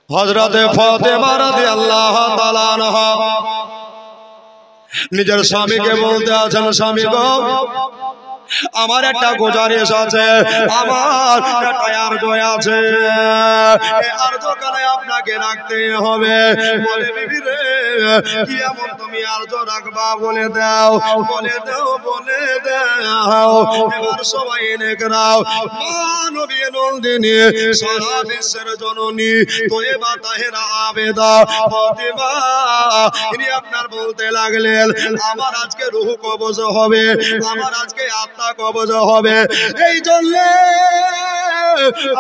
হযরতে ফাতেমা রাদিয়াল্লাহু তাআলা আনহা নিজের স্বামীকে বলতে আছেন, স্বামী গো, আমার একটা গুজারিশ আছে, আমার একটা আরজ আছে, এই আরজখানে আপনাকে রাখতে হবে। বলে বিবি রে, কি এমন তুমি আরজ রাখবা? বলে দাও, বলে দাও, বলে দাও। এবার সবাই নেকরাও, মা নবী নন্দিনী, সারা বিশ্বের জননী, তয়্যেবা তাহেরা আবেদা ফাতেমা, ইনি আপনার বলতে লাগলেন, আমার আজকে রূহ কবজ হবে, আমার আজকে আত্মা কবজ হবে। এই জন্য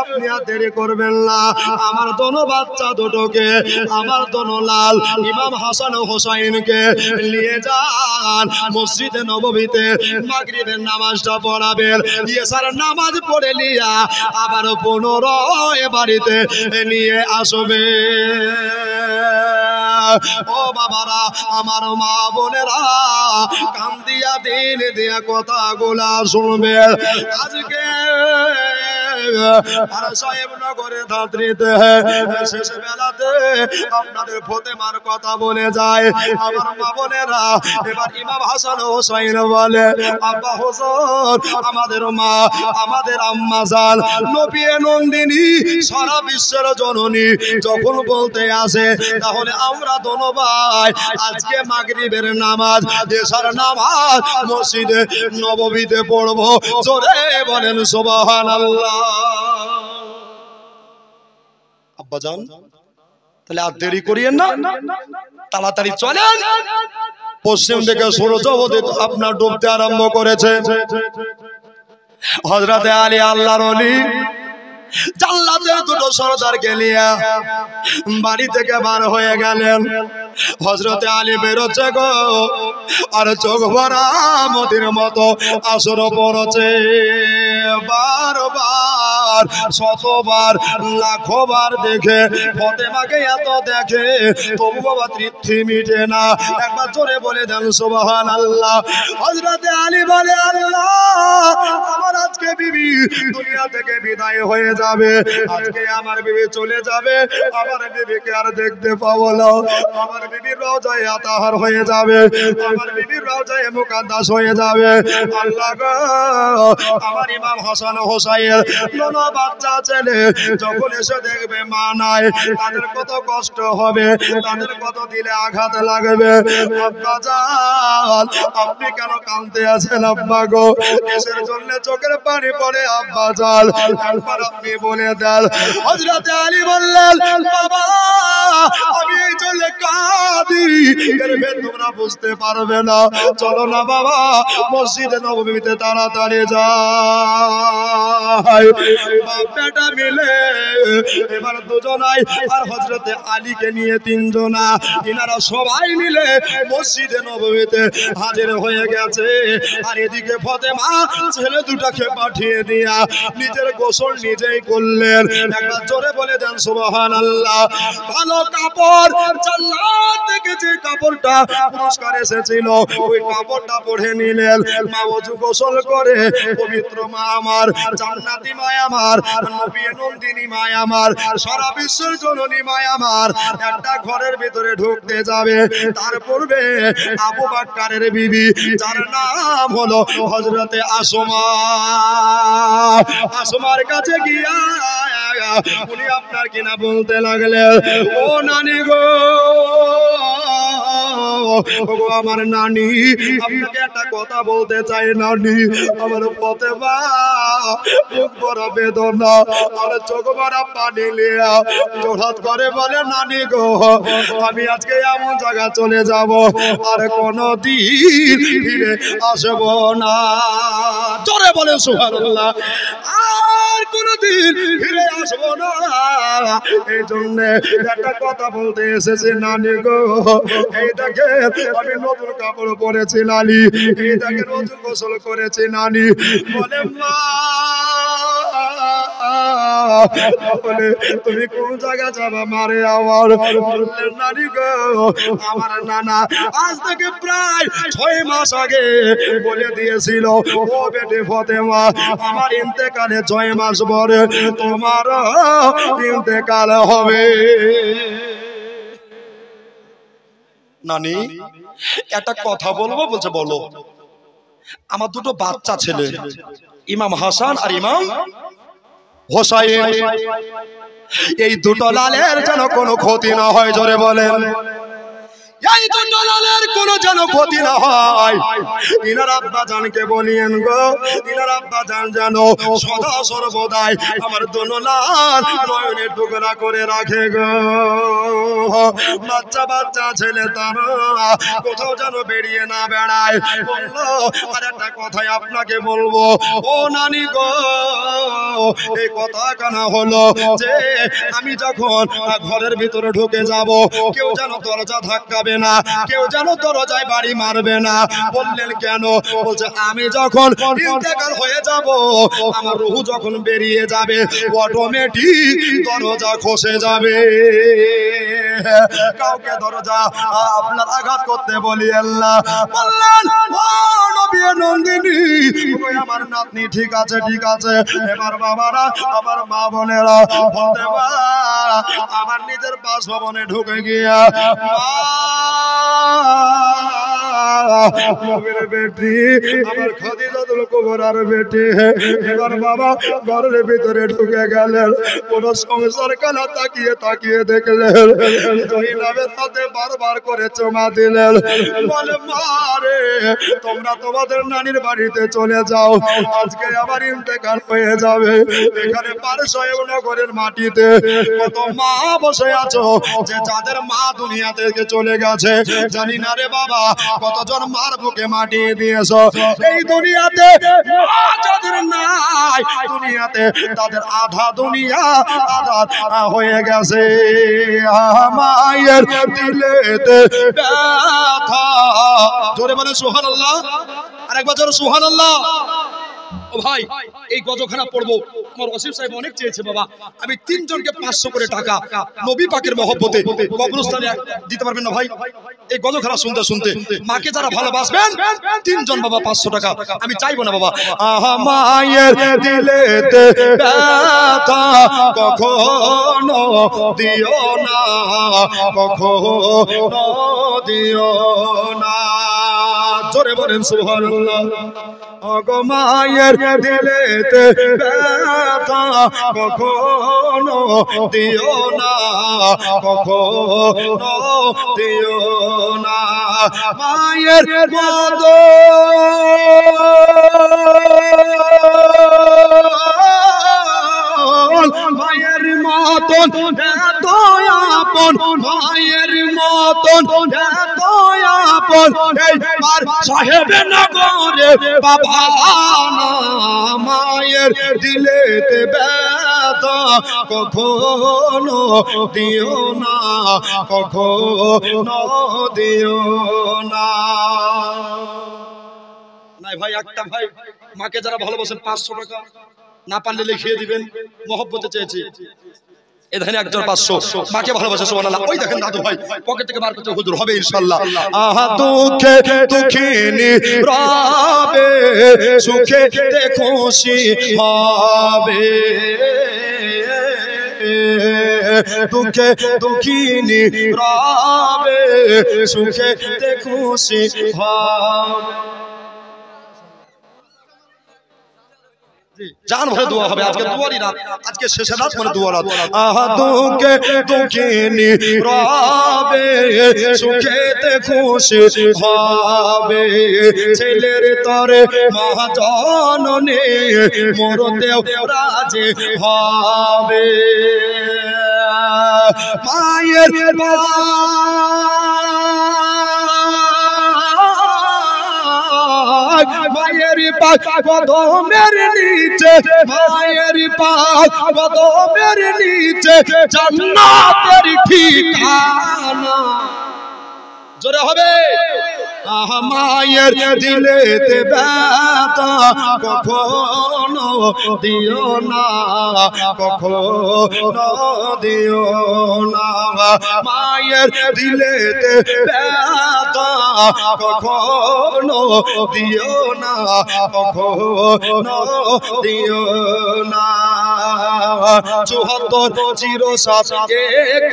আপনি আর দেরি করবেন না, আমার দোনো বাচ্চা দুটোকে, আমার দোনো লাল ইমাম হাসান ও হোসাইনকে নিয়ে যান মসজিদে নববীতে, মাগরিবের নামাজটা পড়াবেন, ইশার নামাজ পড়ে নিয়া আবার পুনরায় বাড়িতে নিয়ে আসবে। ও বাবারা, আমার মা বোনেরা, কান দিয়া দিন দিয়া কথাগুলা শুনবে। আজকে আর সাহেব নগরে ধাত্রীতে শেষ বেলাতে আপনাদের ফাতেমার কথা বলে যায়। আমার মা বোনেরা, এবার ইমাম হাসান হোসাইন বলে, আব্বা হুজুর, আমাদের মা, আমাদের আম্মা জান, নবী নন্দিনী, সারা বিশ্বের জননী যখন বলতে আসে, তাহলে আমরা দোনো ভাই আজকে মাগরিবের নামাজ, এশার নামাজ মসজিদে নববীতে পড়বো। জোরে বলেন সুবহানাল্লাহ। আব্বাজান, তাহলে আর দেরি করিয়েন না, তাড়াতাড়ি চলেন। পশ্চিম দিকে সূর্য আপনার ডুবতে আরম্ভ করেছে। হযরতে আলী আল্লাহর ওলি জান্নাতের দুটো সরদারকে নিয়ে বাড়ি থেকে বার হয়ে গেলেন। হযরতে আলী বেরোচ্ছে গো, আর চোখ ভরা মতির মতো আসর পড়ছে। বারবার, শতবার, লাখবার দেখে ফাতেমাকে এত দেখে, তবু বাবা তৃপ্তি মিটে না। একবার জোরে বলে দেন সুবহানাল্লাহ। হযরতে আলী বলে, আল্লাহ, আমার আজকে বিবি দুনিয়া থেকে বিদায় হয়ে যাবে, আজকে আমার বিবি চলে যাবে, আমার বিবিকে আর দেখতে পাবো না, আমার বিবির রওজায়ে আতাহার হয়ে যাবে, আমার বিবির রওজায়ে মুকাদ্দাস হয়ে যাবে। আল্লাহ গো, আমার ইমাম হাসান হোসাইন দোনো বাচ্চা ছেলে যখন এসে দেখবে মা নাই, তাদের কত কষ্ট হবে, তাদের কত দিলে আঘাত লাগবে। আব্বা জান, আপনি কেন কাঁদতে আছেন আব্বা গো? কিসের জন্য চোখের পানি পড়ে আব্বা জান? একবার আপনি বলে দেন। হযরতে আলী বললেন, বাবা, আমি এই জন্য কাঁদি, এর ভেদ তোমরা বুঝতে পারবে না। চলো না বাবা, মসজিদে নববীতে তাড়াতাড়ি যাই। বাপ বেটা মিলে এবার দুজনাই, আর হযরতে আলীকে নিয়ে তিনজনা, ইনারা সবাই মিলে মসজিদে নববীতে হাজির হয়ে গেছে। আর এদিকে ফাতেমা ছেলে দুটাকে পাঠিয়ে দিয়া নিজের গোসল নিজেই করলেন। একবার জোরে বলে দেন সুবহানাল্লাহ। ভালো কাপড়, জান্নাত থেকে যে কাপড়টা পুরস্কার এসেছিল, ওই কাপড়টা পরে নিলেন। মা ওযু গোসল করে, পবিত্র মা আমার, জান্নাতি মা আমার, নবী নন্দিনী মা আমার, সারা বিশ্বের জননী মা আমার, একটা ঘরের ভিতরে ঢুকতে যাবে। তার পূর্বে আবু বকরের বিবি, যার নাম হলো হযরতে আসমা, আসমার কাছে গিয়া উনি আপনার কিনা বলতে লাগলেন, ও নানি গো, ওগো আমার নানি, আপনাকে একটা কথা বলতে চাই নানি। আমার ফাতেমা বুক ভরা বেদনা আর চোখ ভরা পানি লিয়া জোড়হাত করে বলে, নানি গো, আমি আজকে এমন জায়গা চলে যাব, আর কোনদিন ফিরে আসব না। জোরে বলে সুবহানাল্লাহ। আর কোনদিন ফিরে আসব না। এই জন্য একটা কথা বলতে এসেছে নানি গো, এই দেখে আমি নতুন কাপড় পরেছি নানি, এই দেখে রোজ গোসল করেছি নানি। বলে মা, বলে তুমি কোন জায়গা যাবা মারে আমার? বললেন নানি গো আমার নানা আজ থেকে প্রায় 6 মাস আগে বলে দিয়েছিল, ও বেটি ফতেমা আমার ইন্তেকালে 6 মাস পরে তোমার ইন্তেকাল হবে। নানি একটা কথা বলবো? বলছে বলো। আমার দুটো বাচ্চা ছেলে, ইমাম হাসান আর ইমাম হোসাইন, এই দুটো লালের যেন কোনো ক্ষতি না হয়, জোরে বলেন। এই দুটো লালের কোনো যেন ক্ষতি না হয়। ইনার আব্বা জানকে বলিয়েন গো, ইনার আব্বা জান যেন সদা সর্বদাই আমার দুটো লাল নয়নের টুকরা করে রাখে গো। বাচ্চা বাচ্চা ছেলে তারা কোথাও যেন বেরিয়ে না বেড়ায়। বললো আর একটা কথাই আপনাকে বলবো ও নানি গো, এই কথা কানা হলো যে আমি যখন ঘরের ভিতরে ঢুকে যাব কেউ যেন দরজা ধাক্কাবে না, কেউ যেন দরজায় বাড়ি মারবে না। বললেন কেন? বলছে আমি যখন ইন্তেকাল হয়ে যাব, আমার রূহ যখন বেরিয়ে যাবে অটোমেটিক দরজা খসে যাবে। কাউকে দরজা আপনার আঘাত করতে বলিয়েন না। বললেন ও নবী নন্দিনী, আমার নাতনি ঠিক আছে ঠিক আছে। এবার বাবারা আমার মা বোনেরা বলতে আমার নিজের বাসভবনে ঢুকে গিয়া নবীর বেটি আমার খাদিজাতুল কুবরার বেটি এবার বাবা ঘরের ভিতরে ঢুকে গেলেন। কোন সংসার কানা তাকিয়ে তাকিয়ে দেখলেন, জয়নাবের হাতে বারবার করে চুমা দিলেন। বলে মারে তোমরা তোমাদের নানির বাড়িতে চলে যাও, আজকে আবার ইন্তেকাল হয়ে যাবে। এখানে পারসয়েব নগরের মাটিতে কত মা বসে আছো যে যাদের মা দুনিয়া থেকে চলে গেছে। জানি না রে বাবা কতজন মার বুকে মাটি দিয়েছো। এই দুনিয়াতে মা যাদের নাই, দুনিয়াতে তাদের আধা দুনিয়া আধা হয়ে গেছে। মায়ের দিলেতে ব্যথা, জোরে বলে সুবহানাল্লাহ। আরেকবার জোরে সুবহানাল্লাহ। ও ভাই এই গজখানা পড়বো, আমার ওসিফ সাহেব অনেক চেয়েছে বাবা, আমি 3 জনকে 500 করে টাকা নবী পাকের মহব্বতে কবরস্থানে দিতে পারবেন না ভাই? এই গজখানা শুনতে শুনতে মাকে যারা ভালোবাসবেন 3 জন বাবা 500 টাকা আমি চাইবো না বাবা। মায়ের দিলেতে ব্যথা কখনো দিও না, কখনো দিও না, জোরে বলেন সুবহানাল্লাহ। ওগো মায়ের দিলেতে ব্যথা কখনো দিও না, কখনো দিও না। মায়ের মত মায়ের মতন এত আপন, মায়ের মতন এত আপন এই মার সাহেব নগরে বাবা না। মায়ের দিলেতে ব্যথা কখনো দিও না, কখনো দিও না। নাই ভাই একটা ভাই মাকে যারা ভালোবাসেন 500 টাকা না পারলে লিখিয়ে দিবেন, মহব্বতে চেয়েছি। এখানে একজন 500 মাকে ভালোবাসে সুবহানাল্লাহ। ওই দেখেন দাদু ভাই পকেট থেকে বার করতে হুজুর হবে ইনশাআল্লাহ। আহা দুঃখে দুঃখিনী রবে, সুখে খুশি হবে। দুঃখে দুঃখিনী রবে, সুখে খুশি হবে। জান ভরে দোয়া হবে, আজকে দুয়ারি রাত, আজকে শেষের রাত মানে দোয়া রাত। আহা দুঃখে দুঃখিনী রবে, সুখেতে খুশি হবে। ছেলের তরে মা জননী মরতেও রাজি হবে। মায়ের মায়ের পাক কদমের নিচে, মায়ের পাক কদমের নিচে জান্নাতের ঠিকানা। জোরে হবে। মায়ের দিলেতে ব্যথা কখনো দিও না, কখনো দিও না। মায়ের দিলেতে ব্যথা কখনো দিও না, কখনো দিও না। 74 07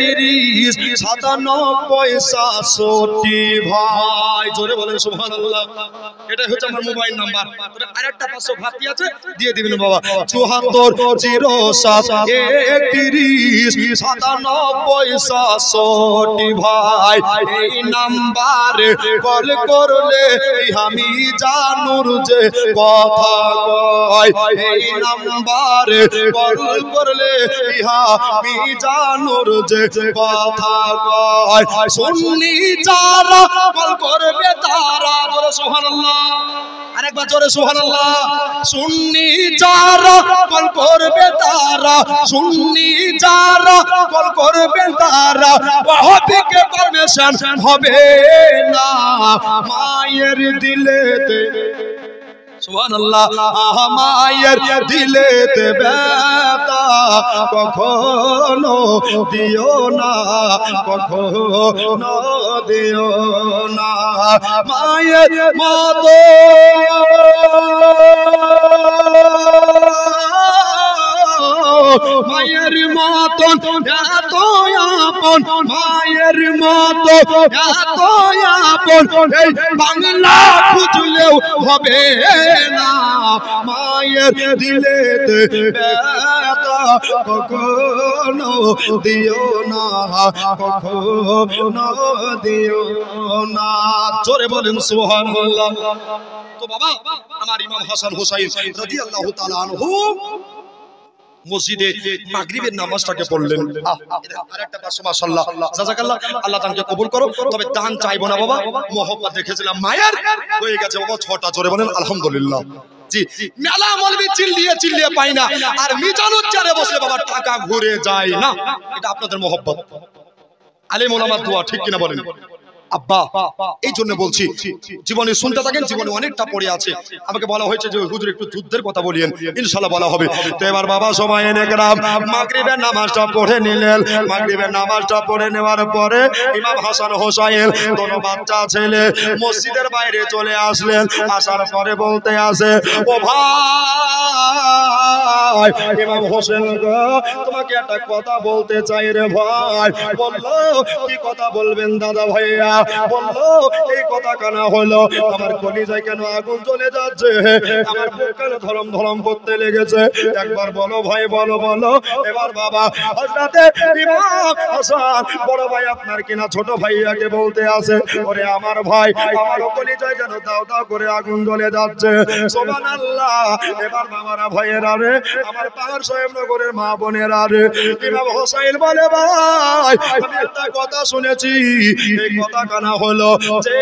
31 97 67 ভাই জোরে বলেন সুবহানাল্লাহ। এটাই হচ্ছে আমার মোবাইল নাম্বার। আরেকটা 500 ভাতি আছে দিয়ে দিবেন বাবা। 74 07 31 97 67 ভাই এই নাম্বারে কল করলে আমি জানুর যে কথা কয়, এই নাম্বারে কল করলে আমি জানুর যে কথা কয়। সুন্নি যারা কল করবে তারা জোরে সুবহানাল্লাহ, আরেকবার জোরে সুবহানাল্লাহ। সুন্নি যারা কল করবে তারা, সুন্নি যারা কল করবে তারা ওয়াহাবিকে পারমিশন হবে না মায়ের দিলেতে সুবহানাল্লাহ। মায়ের দিলেতে ব্যথা কখনো দিও না, কখনো দিও না। মায়ের মতো মায়ের মতন এত আপন, মায়ের মতো এত আপন এই বাংলা খুঁজলেও হবে না মায়ের দিলেতে ব্যথা কখনো দিও না, কখনো দিও না। জোরে বলেন সুবহানাল্লাহ। তো বাবা আমার ইমাম হাসান হুসাইন রাদিয়াল্লাহু তাআলা আনহু মসজিদে মাগরিবের নামাজটাকে পড়লেন। আরেকটা পাশে মাশাআল্লাহ জাযাকাল্লাহ, আল্লাহ তাআলাকে কবুল করো। তবে দান চাইবো না বাবা, মোহব্বত দেখেছিলাম মায়ের হয়ে গেছে বাবা 6টা। জোরে বলেন আলহামদুলিল্লাহ। জি মেলা মলবি চিল্লিয়ে চিল্লিয়ে পাই না, আর মিজানুর চারে বসে বাবা টাকা ঘুরে যায় না। এটা আপনাদের মোহব্বত, আলেম ওলামার দোয়া, ঠিক কিনা বলেন? আব্বা এই জন্য বলছি জীবনে শুনতে থাকেন, জীবনে অনেকটা পড়ে আছে। আমাকে বলা হয়েছে যে হুজুর একটু যুদ্ধের কথা বলিয়েন, ইনশাআল্লাহ বলা হবে। তো এবার বাবা সময় এনে গেলাম, মাগরিবের নামাজটা পড়ে নিলেন। মাগরিবের নামাজটা পড়ে নেওয়ার পরে ইমাম হাসান হোসাইন দোনো বাচ্চা ছেলে মসজিদের বাইরে চলে আসলেন। আসার পরে বলতে আসে, ও ভাই ইমাম হোসেন গো, তোমাকে একটা কথা বলতে চাই রে ভাই। বললো কি কথা বলবেন দাদা ভাইয়া? বললো এই কথা কানা হলো আমার কলিজায় কেন আগুন জ্বলে যাচ্ছে, আমার বুক কেন ধরম ধরম করতে লেগেছে। একবার বলো ভাই, বলো বলো। এবার বাবা হযরতে ইমাম হাসান বড় ভাই আপনার কিনা ছোট ভাইয়াকে বলতে আসে, ওরে আমার ভাই, আমার কলিজায় যেন দাও দাও করে আগুন জ্বলে যাচ্ছে। সুবহানাল্লাহ। এবার বাবারা ভাইয়েরা রে, আমার পাহাড় সাহেব নগরের মা বোনেরা রে, ইমাম হোসাইন বলে ভাই আমি একটা কথা শুনেছি, এই কথা কানা হলো যে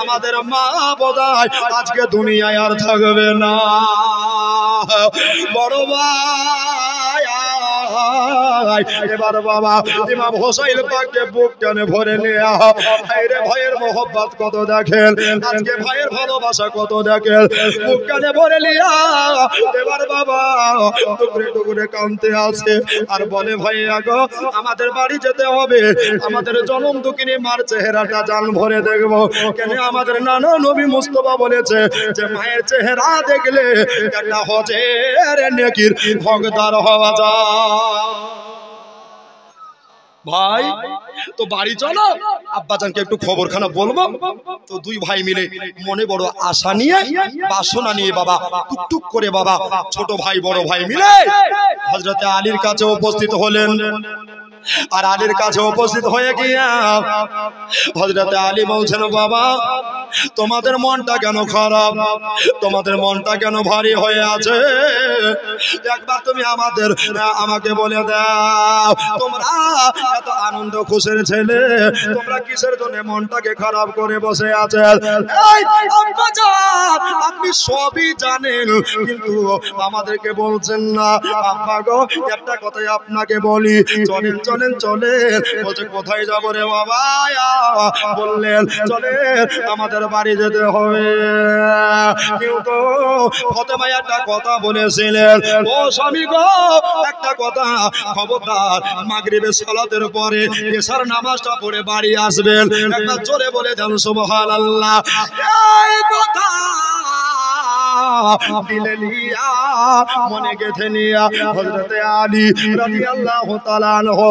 আমাদের মা বোধহয় আজকে দুনিয়ায় আর থাকবে না। বড় ভাই এবার বাবা ইমাম হোসাইন পাককে বুক টানে ভরে নিয়া রে ভাইয়ের মোহব্বত কত দেখেন, আজকে ভাইয়ের ভালোবাসা কত দেখেন, বুক টানে ভরে নিয়া এবার বাবা টুকরে টুকরে কাঁদতে আছে আর বলে ভাইয়া গো আমাদের বাড়ি যেতে হবে, আমাদের জনম দুঃখিনী মার চেহারাটা জান ভরে দেখবো। কেন আমাদের নানা নবী মুস্তাফা বলেছে যে মায়ের চেহারা দেখলে একটা হজের নেকির হকদার হওয়া যায়। ভাই তো বাড়ি চলো, আব্বাজানকে একটু খবরখানা বলবো। তো দুই ভাই মিলে মনে বড় আশা নিয়ে বাসনা নিয়ে বাবা টুকটুক করে বাবা ছোট ভাই বড় ভাই মিলে হযরতে আলীর কাছে উপস্থিত হলেন। আর আলীর কাছে উপস্থিত হয়ে গিয়া হযরতে আলী বলছেন, বাবা তোমাদের মনটা কেন খারাপ, তোমাদের মনটা কেন ভারী হয়ে আছে? একবার তুমি আমাকে বলে দাও, তোমরা এত আনন্দ খুশির ছেলে, তোমরা কিসের জন্য মনটাকে খারাপ করে বসে আছেন? আপনি সবই জানেন কিন্তু আমাদেরকে বলছেন না। আব্বা গো একটা কথাই আপনাকে বলি, চলেন চলেন চলেন। বলছে কোথায় যাবো রে বাবা? বললেন চলেন আমাদের আমাদের বাড়ি যেতে হবে। কিন্তু ফাতেমা একটা কথা বলেছিলেন, ও স্বামী গো একটা কথা খবরদার, মাগরিবের সালাতের পরে এশার নামাজটা পড়ে বাড়ি আসবেন। একবার জোরে বলে দেন সুবহানাল্লাহ। এই কথা দিলে নিয়া মনে গেঁথে নিয়া হযরতে আলী রাদিয়াল্লাহু তাআলা আনহু